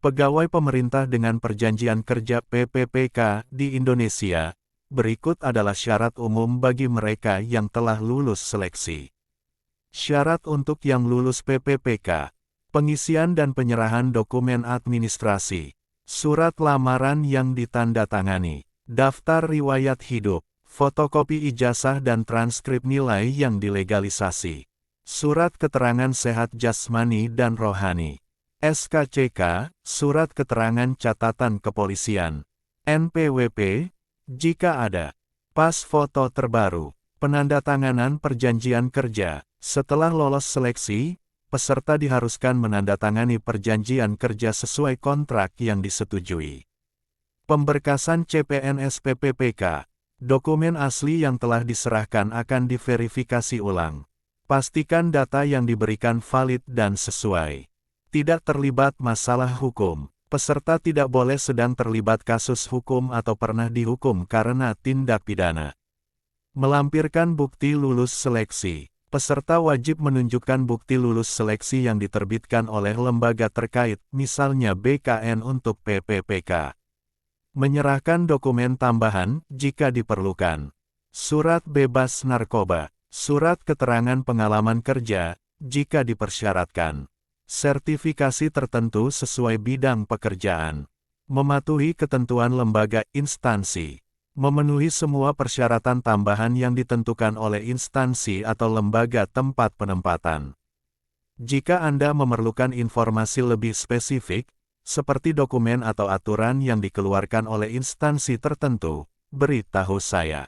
Pegawai pemerintah dengan perjanjian kerja PPPK di Indonesia. Berikut adalah syarat umum bagi mereka yang telah lulus seleksi. Syarat untuk yang lulus PPPK. Pengisian dan penyerahan dokumen administrasi. Surat lamaran yang ditandatangani. Daftar riwayat hidup. Fotokopi ijazah dan transkrip nilai yang dilegalisasi. Surat keterangan sehat jasmani dan rohani. SKCK, Surat Keterangan Catatan Kepolisian. NPWP, jika ada. Pas foto terbaru. Penandatanganan perjanjian kerja. Setelah lolos seleksi, peserta diharuskan menandatangani perjanjian kerja sesuai kontrak yang disetujui. Pemberkasan CPNS PPPK. Dokumen asli yang telah diserahkan akan diverifikasi ulang. Pastikan data yang diberikan valid dan sesuai. Tidak terlibat masalah hukum. Peserta tidak boleh sedang terlibat kasus hukum atau pernah dihukum karena tindak pidana. Melampirkan bukti lulus seleksi. Peserta wajib menunjukkan bukti lulus seleksi yang diterbitkan oleh lembaga terkait, misalnya BKN untuk PPPK. Menyerahkan dokumen tambahan jika diperlukan. Surat bebas narkoba. Surat keterangan pengalaman kerja, jika dipersyaratkan. Sertifikasi tertentu sesuai bidang pekerjaan. Mematuhi ketentuan lembaga instansi. Memenuhi semua persyaratan tambahan yang ditentukan oleh instansi atau lembaga tempat penempatan. Jika Anda memerlukan informasi lebih spesifik, seperti dokumen atau aturan yang dikeluarkan oleh instansi tertentu, beritahu saya.